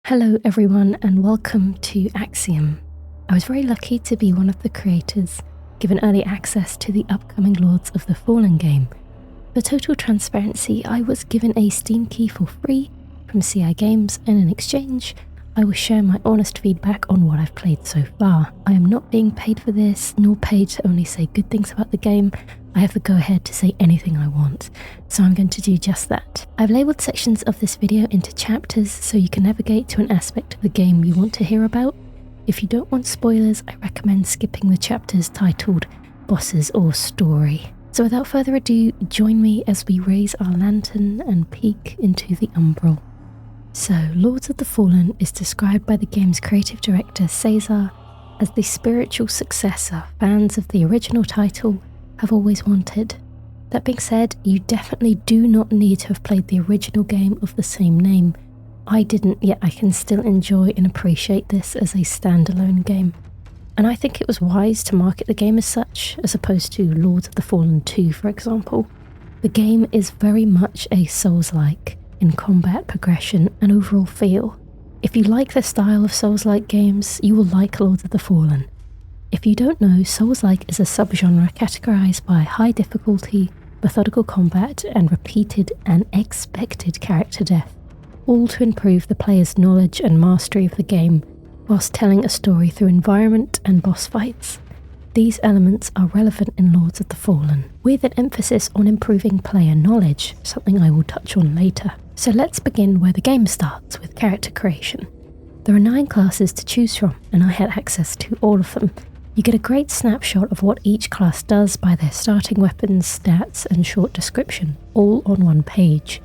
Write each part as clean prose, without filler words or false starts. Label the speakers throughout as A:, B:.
A: Hello everyone and welcome to Axiom. I was very lucky to be one of the creators given early access to the upcoming Lords of the Fallen game. For total transparency, I was given a Steam key for free from CI Games, and in exchange I will share my honest feedback on what I've played so far. I am not being paid for this, nor paid to only say good things about the game. I have the go-ahead to say anything I want, so I'm going to do just that. I've labelled sections of this video into chapters so you can navigate to an aspect of the game you want to hear about. If you don't want spoilers, I recommend skipping the chapters titled Bosses or Story. So without further ado, join me as we raise our lantern and peek into the Umbral. So, Lords of the Fallen is described by the game's creative director Cesar as the spiritual successor fans of the original title have always wanted. That being said, you definitely do not need to have played the original game of the same name. I didn't, yet I can still enjoy and appreciate this as a standalone game. And I think it was wise to market the game as such, as opposed to Lords of the Fallen 2, for example. The game is very much a Souls-like in combat, progression, and overall feel. If you like the style of Souls-like games, you will like Lords of the Fallen. If you don't know, Souls-like is a subgenre categorized by high difficulty, methodical combat, and repeated and expected character death, all to improve the player's knowledge and mastery of the game, whilst telling a story through environment and boss fights. These elements are relevant in Lords of the Fallen, with an emphasis on improving player knowledge, something I will touch on later. So let's begin where the game starts, with character creation. There are 9 classes to choose from, and I had access to all of them. You get a great snapshot of what each class does by their starting weapons, stats, and short description, all on one page.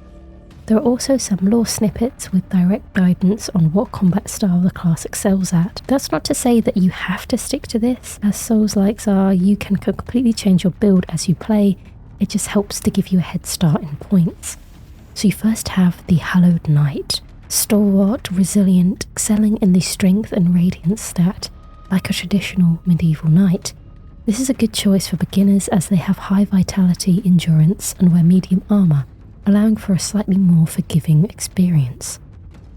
A: There are also some lore snippets with direct guidance on what combat style the class excels at. That's not to say that you have to stick to this, as Souls-likes are, you can completely change your build as you play. It just helps to give you a head start in points. So you first have the Hallowed Knight, stalwart, resilient, excelling in the strength and radiance stat, like a traditional medieval knight. This is a good choice for beginners as they have high vitality, endurance, and wear medium armour, allowing for a slightly more forgiving experience.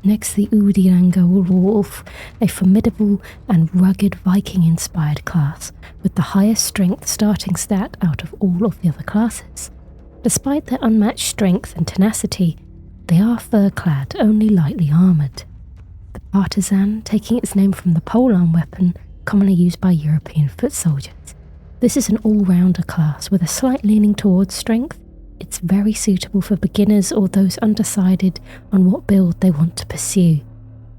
A: Next, the Udiranga Wolf, a formidable and rugged Viking-inspired class, with the highest strength starting stat out of all of the other classes. Despite their unmatched strength and tenacity, they are fur-clad, only lightly armoured. The Partisan, taking its name from the polearm weapon commonly used by European foot soldiers. This is an all-rounder class with a slight leaning towards strength. It's very suitable for beginners or those undecided on what build they want to pursue.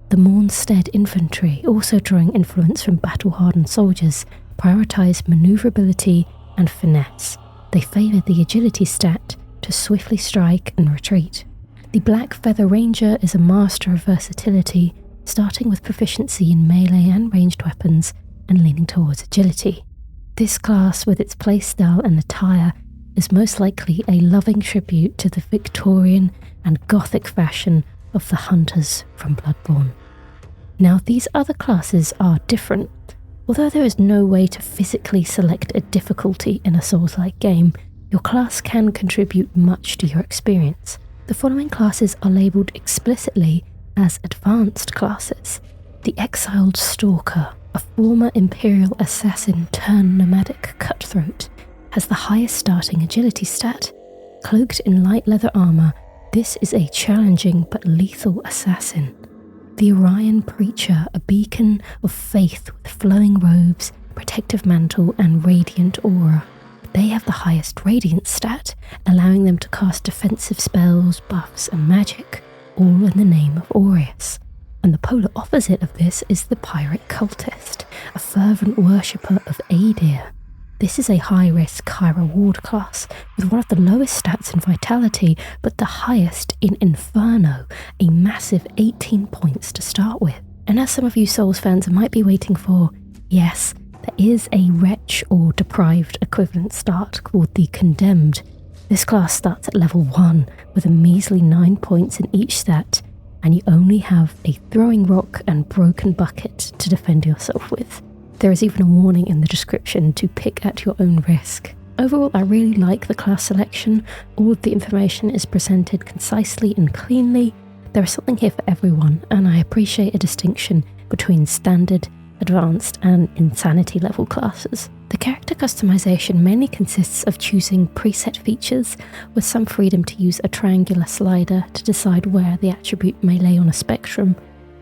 A: The Mornstead Infantry, also drawing influence from battle-hardened soldiers, prioritise manoeuvrability and finesse. They favour the agility stat to swiftly strike and retreat. The Black Feather Ranger is a master of versatility, starting with proficiency in melee and ranged weapons and leaning towards agility. This class, with its playstyle and attire, is most likely a loving tribute to the Victorian and Gothic fashion of the hunters from Bloodborne. Now, these other classes are different. Although there is no way to physically select a difficulty in a Souls-like game, your class can contribute much to your experience. The following classes are labelled explicitly as advanced classes. The Exiled Stalker, a former Imperial assassin turned nomadic cutthroat, has the highest starting agility stat. Cloaked in light leather armour, this is a challenging but lethal assassin. The Orion Preacher, a beacon of faith with flowing robes, protective mantle, and radiant aura. They have the highest radiant stat, allowing them to cast defensive spells, buffs, and magic, all in the name of Aureus. And the polar opposite of this is the Pirate Cultist, a fervent worshipper of Aedir. This is a high-risk, high-reward class, with one of the lowest stats in Vitality, but the highest in Inferno, a massive 18 points to start with. And as some of you Souls fans might be waiting for, yes, there is a Wretch or Deprived equivalent start called the Condemned. This class starts at level 1, with a measly 9 points in each stat, and you only have a Throwing Rock and Broken Bucket to defend yourself with. There is even a warning in the description to pick at your own risk. Overall, I really like the class selection. All of the information is presented concisely and cleanly. There is something here for everyone, and I appreciate a distinction between standard, advanced, and insanity level classes. The character customization mainly consists of choosing preset features with some freedom to use a triangular slider to decide where the attribute may lay on a spectrum.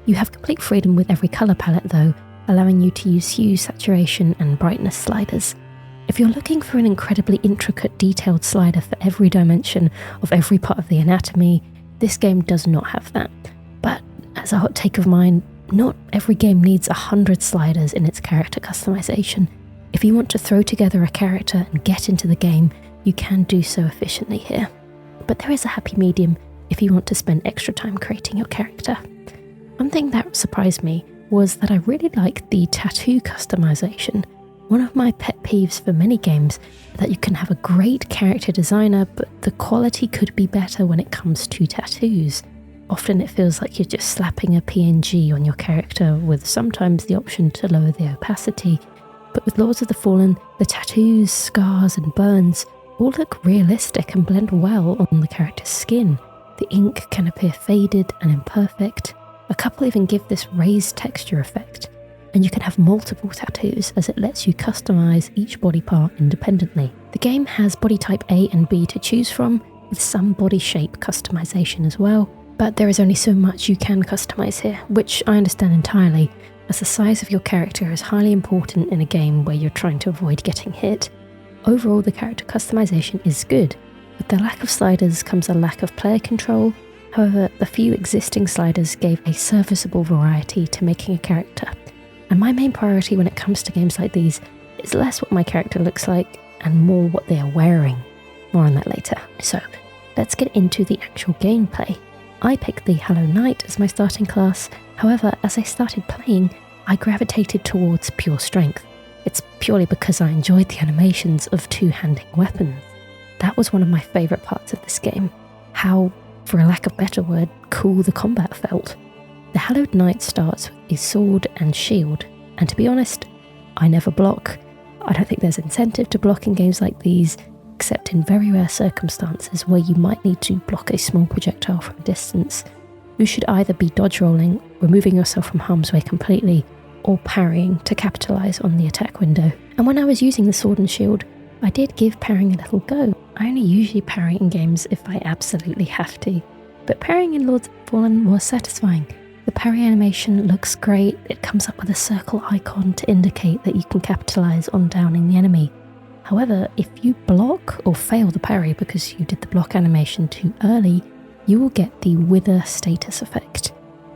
A: You have complete freedom with every colour palette though, allowing you to use hue, saturation, and brightness sliders. If you're looking for an incredibly intricate, detailed slider for every dimension of every part of the anatomy, this game does not have that. But as a hot take of mine, not every game needs 100 sliders in its character customization. If you want to throw together a character and get into the game, you can do so efficiently here. But there is a happy medium if you want to spend extra time creating your character. One thing that surprised me was that I really liked the tattoo customization. One of my pet peeves for many games is that you can have a great character designer, but the quality could be better when it comes to tattoos. Often it feels like you're just slapping a PNG on your character, with sometimes the option to lower the opacity. But with Lords of the Fallen, the tattoos, scars and burns all look realistic and blend well on the character's skin. The ink can appear faded and imperfect. A couple even give this raised texture effect. And you can have multiple tattoos as it lets you customize each body part independently. The game has body type A and B to choose from, with some body shape customization as well. But there is only so much you can customize here, which I understand entirely, as the size of your character is highly important in a game where you're trying to avoid getting hit. Overall, the character customization is good. With the lack of sliders comes a lack of player control. However, the few existing sliders gave a serviceable variety to making a character. And my main priority when it comes to games like these is less what my character looks like and more what they are wearing. More on that later. So, let's get into the actual gameplay. I picked the Hollow Knight as my starting class. However, as I started playing, I gravitated towards pure strength. It's purely because I enjoyed the animations of two-handing weapons. That was one of my favourite parts of this game. How, for a lack of a better word, cool the combat felt. The Hallowed Knight starts with a sword and shield, and to be honest, I never block. I don't think there's incentive to block in games like these, except in very rare circumstances where you might need to block a small projectile from a distance. You should either be dodge rolling, removing yourself from harm's way completely, or parrying to capitalise on the attack window. And when I was using the sword and shield, I did give parrying a little go. I only usually parry in games if I absolutely have to, but parrying in Lords of the Fallen was satisfying. The parry animation looks great. It comes up with a circle icon to indicate that you can capitalise on downing the enemy. However, if you block or fail the parry because you did the block animation too early, you will get the Wither status effect.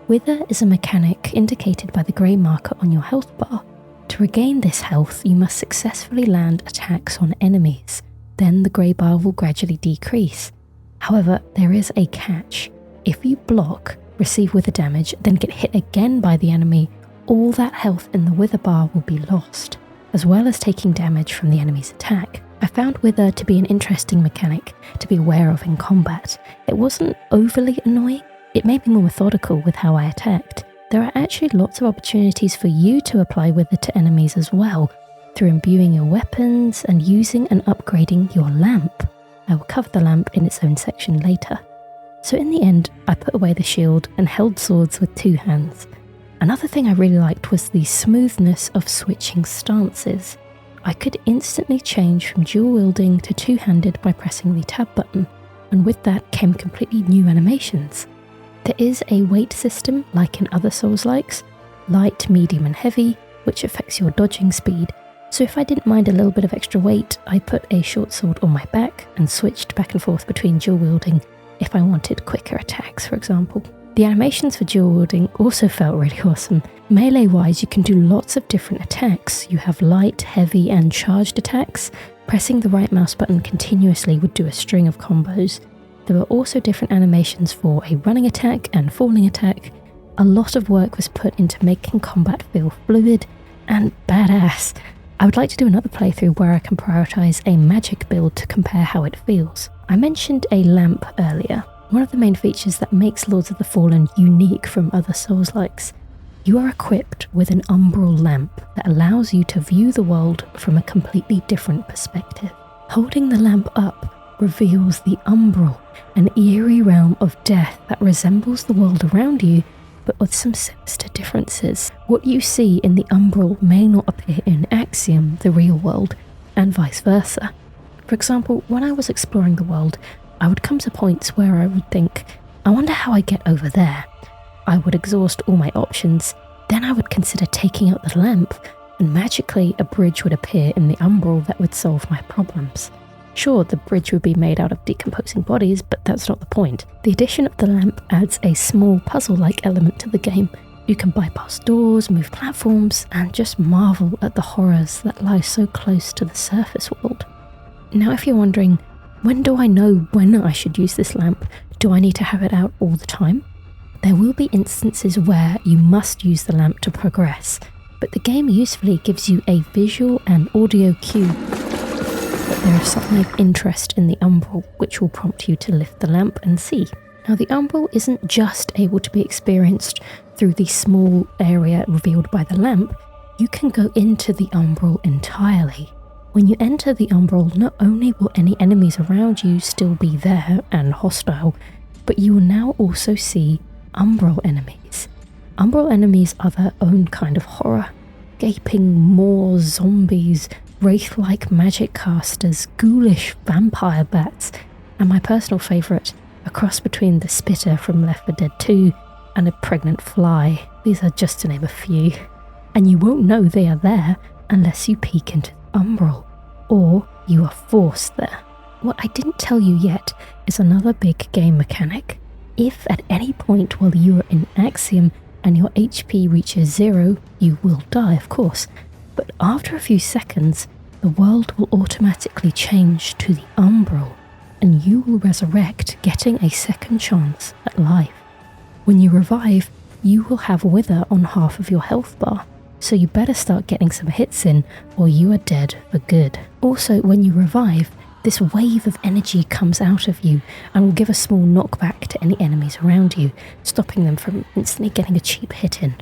A: Wither is a mechanic indicated by the grey marker on your health bar. To regain this health, you must successfully land attacks on enemies. Then the grey bar will gradually decrease. However, there is a catch. If you block, receive wither damage, then get hit again by the enemy, all that health in the wither bar will be lost, as well as taking damage from the enemy's attack. I found wither to be an interesting mechanic to be aware of in combat. It wasn't overly annoying, it made me more methodical with how I attacked. There are actually lots of opportunities for you to apply wither to enemies as well, through imbuing your weapons and using and upgrading your lamp. I will cover the lamp in its own section later. So in the end, I put away the shield and held swords with two hands. Another thing I really liked was the smoothness of switching stances. I could instantly change from dual wielding to two-handed by pressing the tab button, and with that came completely new animations. There is a weight system like in other Souls-likes, light, medium and heavy, which affects your dodging speed. So if I didn't mind a little bit of extra weight, I put a short sword on my back and switched back and forth between dual wielding if I wanted quicker attacks, for example. The animations for dual wielding also felt really awesome. Melee wise, you can do lots of different attacks. You have light, heavy and charged attacks. Pressing the right mouse button continuously would do a string of combos. There were also different animations for a running attack and falling attack. A lot of work was put into making combat feel fluid and badass. I would like to do another playthrough where I can prioritise a magic build to compare how it feels. I mentioned a lamp earlier. One of the main features that makes Lords of the Fallen unique from other Souls-likes. You are equipped with an Umbral lamp that allows you to view the world from a completely different perspective. Holding the lamp up reveals the Umbral, an eerie realm of death that resembles the world around you, but with some sinister differences. What you see in the Umbral may not appear in Axiom, the real world, and vice versa. For example, when I was exploring the world, I would come to points where I would think, I wonder how I get over there. I would exhaust all my options, then I would consider taking out the lamp, and magically a bridge would appear in the Umbral that would solve my problems. Sure, the bridge would be made out of decomposing bodies, but that's not the point. The addition of the lamp adds a small puzzle-like element to the game. You can bypass doors, move platforms, and just marvel at the horrors that lie so close to the surface world. Now if you're wondering, when do I know when I should use this lamp? Do I need to have it out all the time? There will be instances where you must use the lamp to progress, but the game usefully gives you a visual and audio cue that there is something of interest in the Umbral, which will prompt you to lift the lamp and see. Now the Umbral isn't just able to be experienced through the small area revealed by the lamp, you can go into the Umbral entirely. When you enter the Umbral, not only will any enemies around you still be there and hostile, but you will now also see Umbral enemies. Umbral enemies are their own kind of horror. Gaping maw zombies, wraith-like magic casters, ghoulish vampire bats, and my personal favourite, a cross between the Spitter from Left 4 Dead 2 and a pregnant fly. These are just to name a few. And you won't know they are there unless you peek into the Umbral, or you are forced there. What I didn't tell you yet is another big game mechanic. If at any point while you are in Axiom and your HP reaches 0, you will die, of course, but after a few seconds, the world will automatically change to the Umbral, and you will resurrect, getting a second chance at life. When you revive, you will have Wither on half of your health bar, so you better start getting some hits in, or you are dead for good. Also, when you revive, this wave of energy comes out of you and will give a small knockback to any enemies around you, stopping them from instantly getting a cheap hit in.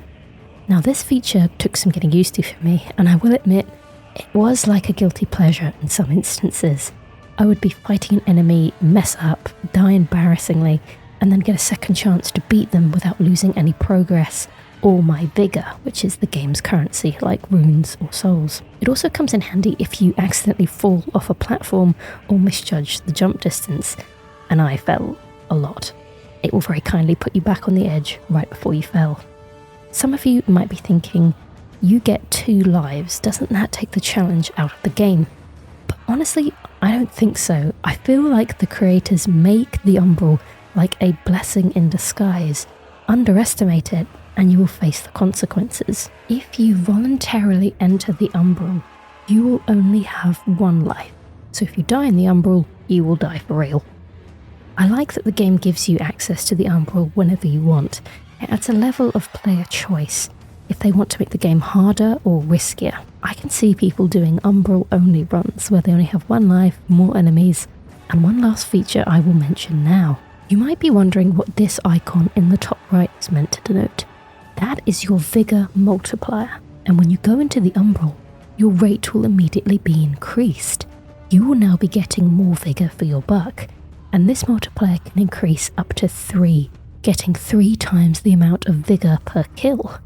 A: Now this feature took some getting used to for me, and I will admit, it was like a guilty pleasure in some instances. I would be fighting an enemy, mess up, die embarrassingly, and then get a second chance to beat them without losing any progress, or my vigour, which is the game's currency, like runes or souls. It also comes in handy if you accidentally fall off a platform or misjudge the jump distance, and I fell a lot. It will very kindly put you back on the edge right before you fell. Some of you might be thinking, you get 2 lives, doesn't that take the challenge out of the game? But honestly, I don't think so. I feel like the creators make the Umbral like a blessing in disguise. Underestimate it, and you will face the consequences. If you voluntarily enter the Umbral, you will only have 1 life. So if you die in the Umbral, you will die for real. I like that the game gives you access to the Umbral whenever you want. It adds a level of player choice if they want to make the game harder or riskier. I can see people doing Umbral only runs where they only have 1 life, more enemies, and one last feature I will mention now. You might be wondering what this icon in the top right is meant to denote. That is your Vigour multiplier, and when you go into the Umbral, your rate will immediately be increased. You will now be getting more Vigour for your buck, and this multiplier can increase up to 3, getting 3 times the amount of Vigour per kill.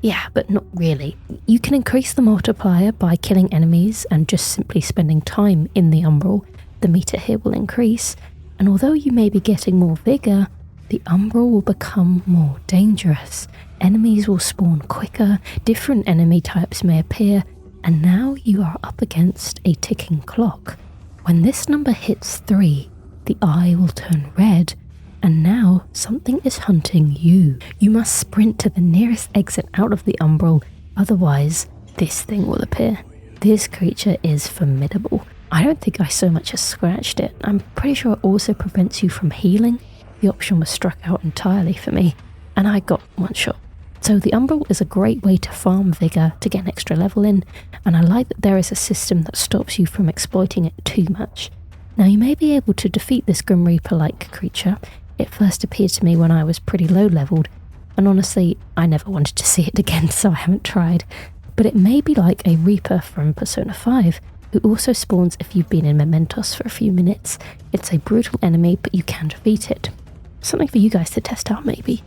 A: Yeah, but not really. You can increase the multiplier by killing enemies and just simply spending time in the Umbral. The meter here will increase, and although you may be getting more Vigour, the Umbral will become more dangerous. Enemies will spawn quicker, different enemy types may appear, and now you are up against a ticking clock. When this number hits 3, the eye will turn red, and now something is hunting you. You must sprint to the nearest exit out of the Umbral, otherwise this thing will appear. This creature is formidable. I don't think I so much as scratched it. I'm pretty sure it also prevents you from healing. The option was struck out entirely for me, and I got 1 shot. So the Umbral is a great way to farm Vigour to get an extra level in, and I like that there is a system that stops you from exploiting it too much. Now you may be able to defeat this Grim Reaper-like creature. It first appeared to me when I was pretty low leveled, and honestly I never wanted to see it again, so I haven't tried. But it may be like a Reaper from Persona 5, who also spawns if you've been in Mementos for a few minutes. It's a brutal enemy, but you can defeat it. Something for you guys to test out maybe.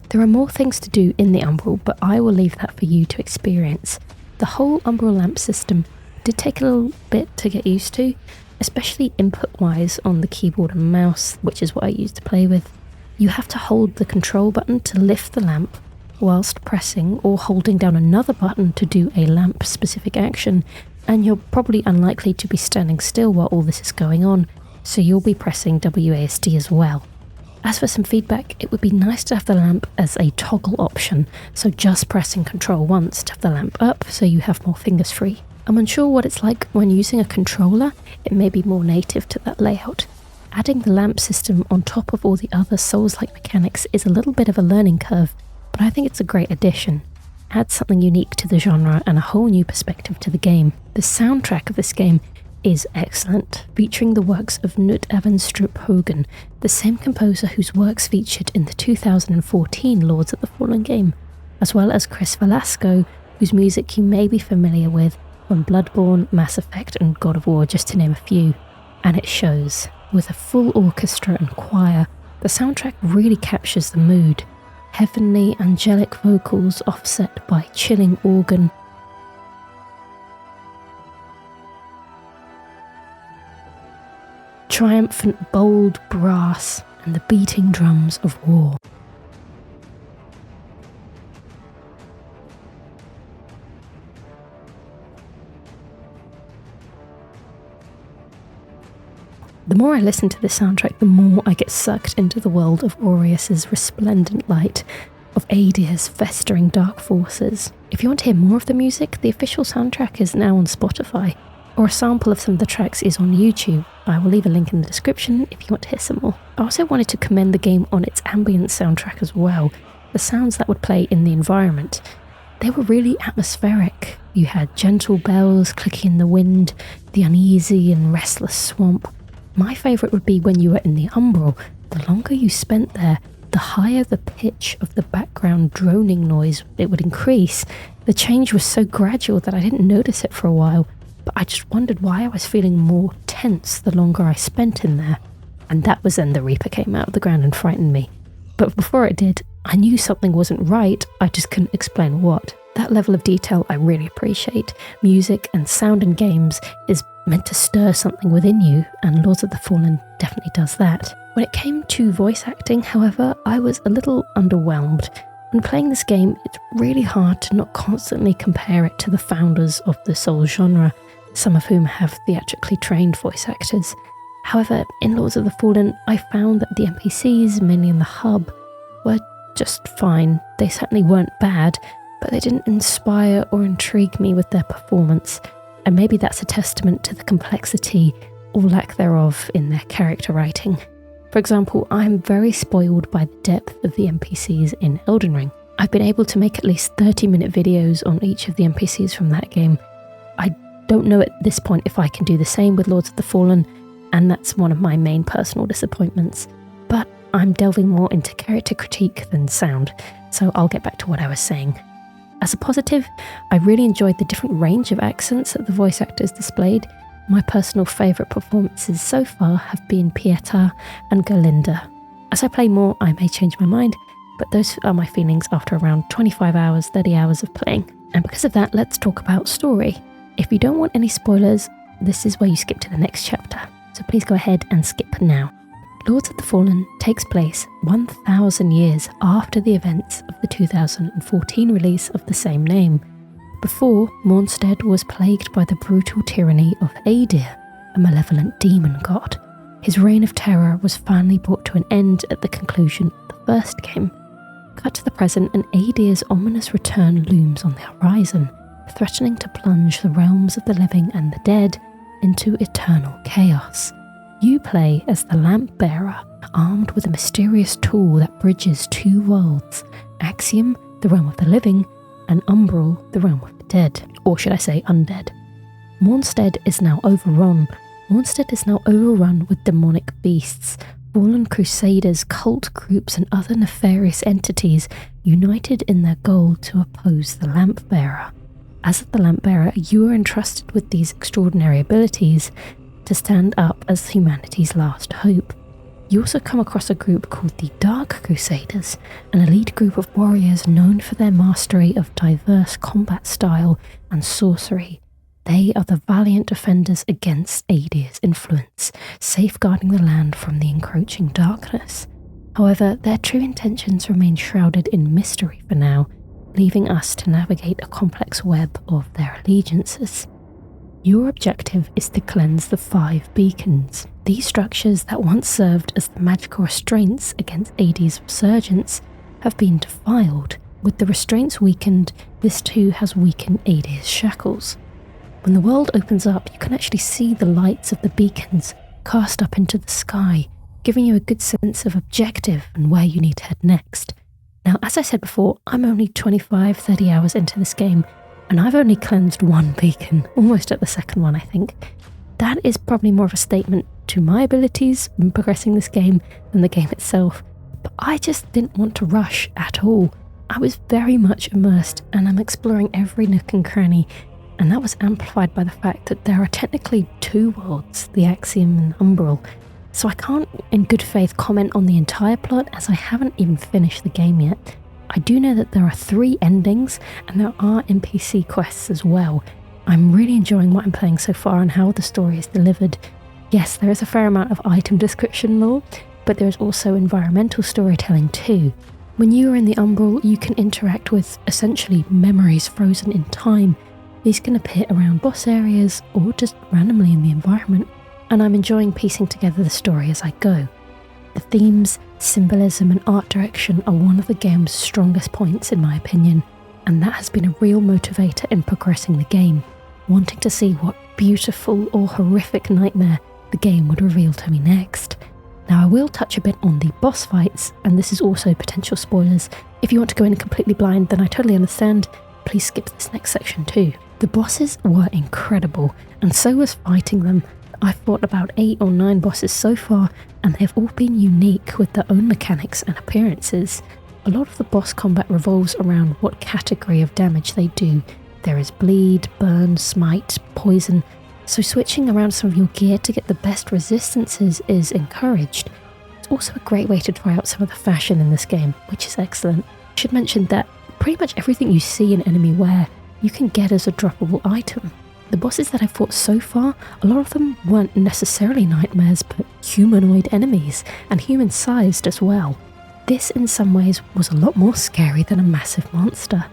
A: There are more things to do in the Umbral, but I will leave that for you to experience. The whole Umbral lamp system did take a little bit to get used to, especially input-wise on the keyboard and mouse, which is what I use to play with. You have to hold the control button to lift the lamp whilst pressing or holding down another button to do a lamp-specific action, and you're probably unlikely to be standing still while all this is going on, so you'll be pressing WASD as well. As for some feedback, it would be nice to have the lamp as a toggle option, so just pressing control once to have the lamp up so you have more fingers free. I'm unsure what it's like when using a controller. It may be more native to that layout. Adding the lamp system on top of all the other Souls-like mechanics is a little bit of a learning curve, but I think it's a great addition. Adds something unique to the genre and a whole new perspective to the game. The soundtrack of this game is excellent, featuring the works of Knut Avenstroup Haugen, the same composer whose works featured in the 2014 Lords of the Fallen game, as well as Cris Velasco, whose music you may be familiar with from Bloodborne, Mass Effect and God of War, just to name a few. And it shows. With a full orchestra and choir, the soundtrack really captures the mood. Heavenly, angelic vocals offset by chilling organ. Triumphant, bold brass and the beating drums of war. The more I listen to this soundtrack, the more I get sucked into the world of Aureus's resplendent light, of Aedir's festering dark forces. If you want to hear more of the music, the official soundtrack is now on Spotify, or a sample of some of the tracks is on YouTube. I will leave a link in the description if you want to hear some more. I also wanted to commend the game on its ambient soundtrack as well, the sounds that would play in the environment. They were really atmospheric. You had gentle bells clicking in the wind, the uneasy and restless swamp. My favourite would be when you were in the Umbral. The longer you spent there, the higher the pitch of the background droning noise it would increase. The change was so gradual that I didn't notice it for a while, but I just wondered why I was feeling more tense the longer I spent in there. And that was when the Reaper came out of the ground and frightened me. But before it did, I knew something wasn't right, I just couldn't explain what. That level of detail I really appreciate. Music and sound in games is meant to stir something within you, and Lords of the Fallen definitely does that. When it came to voice acting, however, I was a little underwhelmed. When playing this game, it's really hard to not constantly compare it to the founders of the Souls genre, some of whom have theatrically trained voice actors. However, in Lords of the Fallen, I found that the NPCs, mainly in the hub, were just fine. They certainly weren't bad, but they didn't inspire or intrigue me with their performance, and maybe that's a testament to the complexity or lack thereof in their character writing. For example, I'm very spoiled by the depth of the NPCs in Elden Ring. I've been able to make at least 30-minute videos on each of the NPCs from that game. I don't know at this point if I can do the same with Lords of the Fallen, and that's one of my main personal disappointments. But I'm delving more into character critique than sound, so I'll get back to what I was saying. As a positive, I really enjoyed the different range of accents that the voice actors displayed. My personal favourite performances so far have been Pieta and Galinda. As I play more, I may change my mind, but those are my feelings after around 25 hours, 30 hours of playing. And because of that, let's talk about story. If you don't want any spoilers, this is where you skip to the next chapter, so please go ahead and skip now. Lords of the Fallen takes place 1,000 years after the events of the 2014 release of the same name, before Mornstead was plagued by the brutal tyranny of Aedir, a malevolent demon god. His reign of terror was finally brought to an end at the conclusion of the first game. Cut to the present, and Aedir's ominous return looms on the horizon, threatening to plunge the realms of the living and the dead into eternal chaos. You play as the Lamp Bearer, armed with a mysterious tool that bridges two worlds, Axiom, the realm of the living, and Umbral, the realm of the dead, or should I say undead. Mornstead is now overrun with demonic beasts, fallen crusaders, cult groups and other nefarious entities united in their goal to oppose the Lamp Bearer. As the lamp bearer, you are entrusted with these extraordinary abilities to stand up as humanity's last hope. You also come across a group called the Dark Crusaders, an elite group of warriors known for their mastery of diverse combat style and sorcery. They are the valiant defenders against Adia's influence, safeguarding the land from the encroaching darkness. However, their true intentions remain shrouded in mystery for now, leaving us to navigate a complex web of their allegiances. Your objective is to cleanse the 5 beacons. These structures that once served as the magical restraints against Adia's resurgence have been defiled. With the restraints weakened, this too has weakened Adia's shackles. When the world opens up, you can actually see the lights of the beacons cast up into the sky, giving you a good sense of objective and where you need to head next. Now, as I said before, I'm only 25-30 hours into this game, and I've only cleansed 1 beacon, almost at the second one, I think. That is probably more of a statement to my abilities in progressing this game than the game itself, but I just didn't want to rush at all. I was very much immersed, and I'm exploring every nook and cranny, and that was amplified by the fact that there are technically 2 worlds, the Axiom and Umbral, so I can't in good faith comment on the entire plot as I haven't even finished the game yet. I do know that there are 3 endings and there are NPC quests as well. I'm really enjoying what I'm playing so far and how the story is delivered. Yes, there is a fair amount of item description lore, but there is also environmental storytelling too. When you are in the Umbral, you can interact with essentially memories frozen in time. These can appear around boss areas or just randomly in the environment, and I'm enjoying piecing together the story as I go. The themes, symbolism and art direction are one of the game's strongest points in my opinion, and that has been a real motivator in progressing the game, wanting to see what beautiful or horrific nightmare the game would reveal to me next. Now I will touch a bit on the boss fights, and this is also potential spoilers. If you want to go in completely blind, then I totally understand. Please skip this next section too. The bosses were incredible, and so was fighting them. I've fought about 8 or 9 bosses so far, and they've all been unique with their own mechanics and appearances. A lot of the boss combat revolves around what category of damage they do. There is bleed, burn, smite, poison, so switching around some of your gear to get the best resistances is encouraged. It's also a great way to try out some of the fashion in this game, which is excellent. I should mention that pretty much everything you see in enemy wear, you can get as a droppable item. The bosses that I've fought so far, a lot of them weren't necessarily nightmares, but humanoid enemies, and human-sized as well. This in some ways was a lot more scary than a massive monster.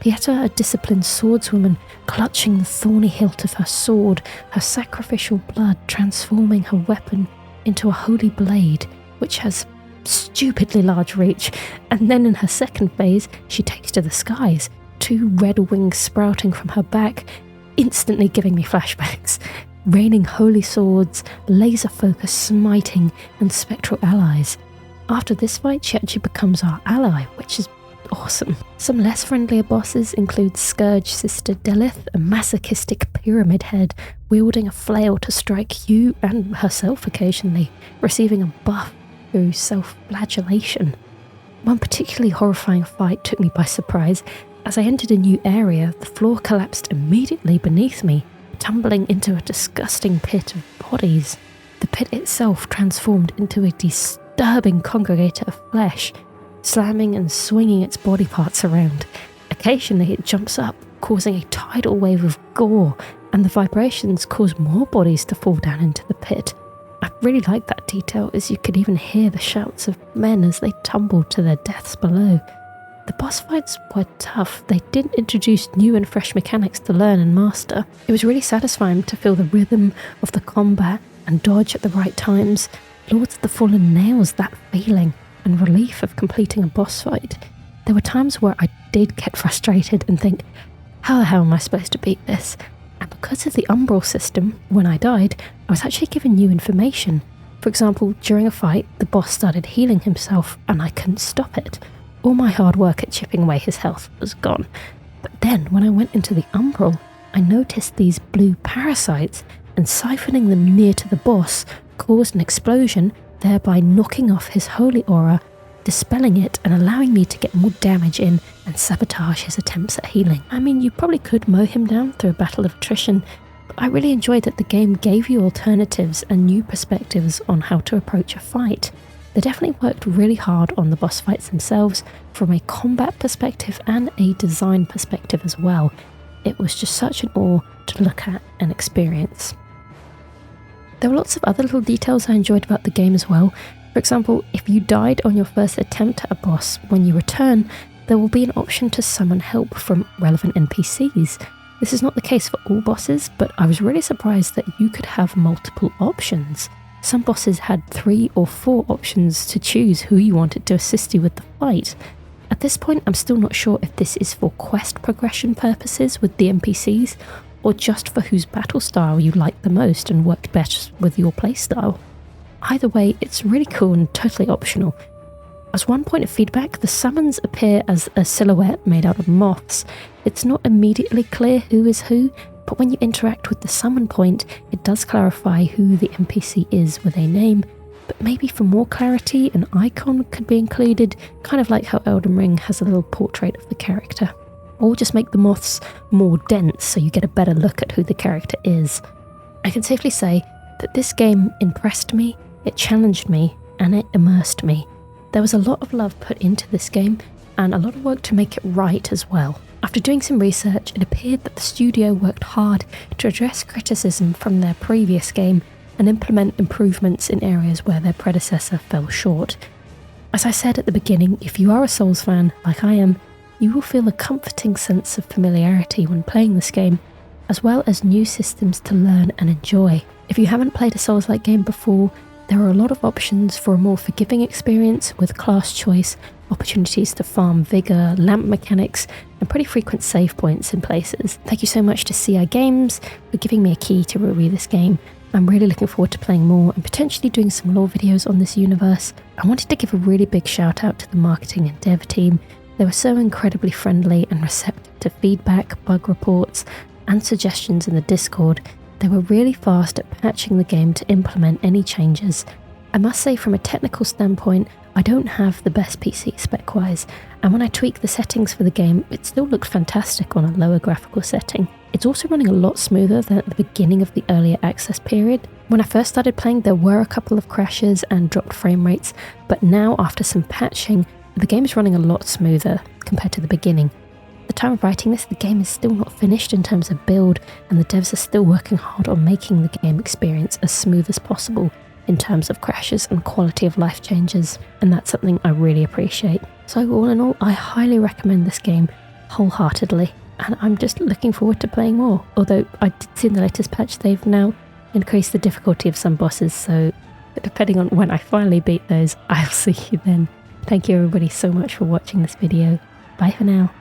A: Pieta, a disciplined swordswoman, clutching the thorny hilt of her sword, her sacrificial blood transforming her weapon into a holy blade, which has stupidly large reach, and then in her second phase, she takes to the skies, 2 red wings sprouting from her back, instantly giving me flashbacks. Raining holy swords, laser focus smiting, and spectral allies. After this fight, she actually becomes our ally, which is awesome. Some less friendlier bosses include Scourge Sister Delith, a masochistic pyramid head wielding a flail to strike you and herself occasionally, receiving a buff through self-flagellation. One particularly horrifying fight took me by surprise. As I entered a new area, the floor collapsed immediately beneath me, tumbling into a disgusting pit of bodies. The pit itself transformed into a disturbing congregator of flesh, slamming and swinging its body parts around. Occasionally it jumps up, causing a tidal wave of gore, and the vibrations cause more bodies to fall down into the pit. I really like that detail, as you could even hear the shouts of men as they tumbled to their deaths below. The boss fights were tough. They did introduce new and fresh mechanics to learn and master. It was really satisfying to feel the rhythm of the combat and dodge at the right times. Lords of the Fallen nails that feeling and relief of completing a boss fight. There were times where I did get frustrated and think, how the hell am I supposed to beat this? And because of the Umbral system, when I died, I was actually given new information. For example, during a fight, the boss started healing himself and I couldn't stop it. All my hard work at chipping away his health was gone. But then, when I went into the Umbral, I noticed these blue parasites, and siphoning them near to the boss caused an explosion, thereby knocking off his holy aura, dispelling it and allowing me to get more damage in and sabotage his attempts at healing. I mean, you probably could mow him down through a battle of attrition, but I really enjoyed that the game gave you alternatives and new perspectives on how to approach a fight. They definitely worked really hard on the boss fights themselves from a combat perspective and a design perspective as well. It was just such an awe to look at and experience. There were lots of other little details I enjoyed about the game as well. For example, if you died on your first attempt at a boss, when you return, there will be an option to summon help from relevant NPCs. This is not the case for all bosses, but I was really surprised that you could have multiple options. Some bosses had 3 or 4 options to choose who you wanted to assist you with the fight. At this point, I'm still not sure if this is for quest progression purposes with the NPCs, or just for whose battle style you liked the most and worked best with your playstyle. Either way, it's really cool and totally optional. As one point of feedback, the summons appear as a silhouette made out of moths. It's not immediately clear who is who, but when you interact with the summon point, it does clarify who the NPC is with a name. But maybe for more clarity, an icon could be included, kind of like how Elden Ring has a little portrait of the character. Or just make the moths more dense so you get a better look at who the character is. I can safely say that this game impressed me, it challenged me, and it immersed me. There was a lot of love put into this game, and a lot of work to make it right as well. After doing some research, it appeared that the studio worked hard to address criticism from their previous game and implement improvements in areas where their predecessor fell short. As I said at the beginning, if you are a Souls fan, like I am, you will feel a comforting sense of familiarity when playing this game, as well as new systems to learn and enjoy. If you haven't played a Souls-like game before, there are a lot of options for a more forgiving experience with class choice, opportunities to farm vigour, lamp mechanics, and pretty frequent save points in places. Thank you so much to CI Games for giving me a key to review this game. I'm really looking forward to playing more and potentially doing some lore videos on this universe. I wanted to give a really big shout out to the marketing and dev team. They were so incredibly friendly and receptive to feedback, bug reports, and suggestions in the Discord. They were really fast at patching the game to implement any changes. I must say, from a technical standpoint, I don't have the best PC spec-wise, and when I tweaked the settings for the game, it still looked fantastic on a lower graphical setting. It's also running a lot smoother than at the beginning of the earlier access period. When I first started playing, there were a couple of crashes and dropped frame rates, but now after some patching, the game is running a lot smoother compared to the beginning. At the time of writing this, the game is still not finished in terms of build, and the devs are still working hard on making the game experience as smooth as possible in terms of crashes and quality of life changes, and that's something I really appreciate. So all in all, I highly recommend this game wholeheartedly, and I'm just looking forward to playing more. Although I did see in the latest patch they've now increased the difficulty of some bosses, so depending on when I finally beat those, I'll see you then. Thank you everybody so much for watching this video. Bye for now.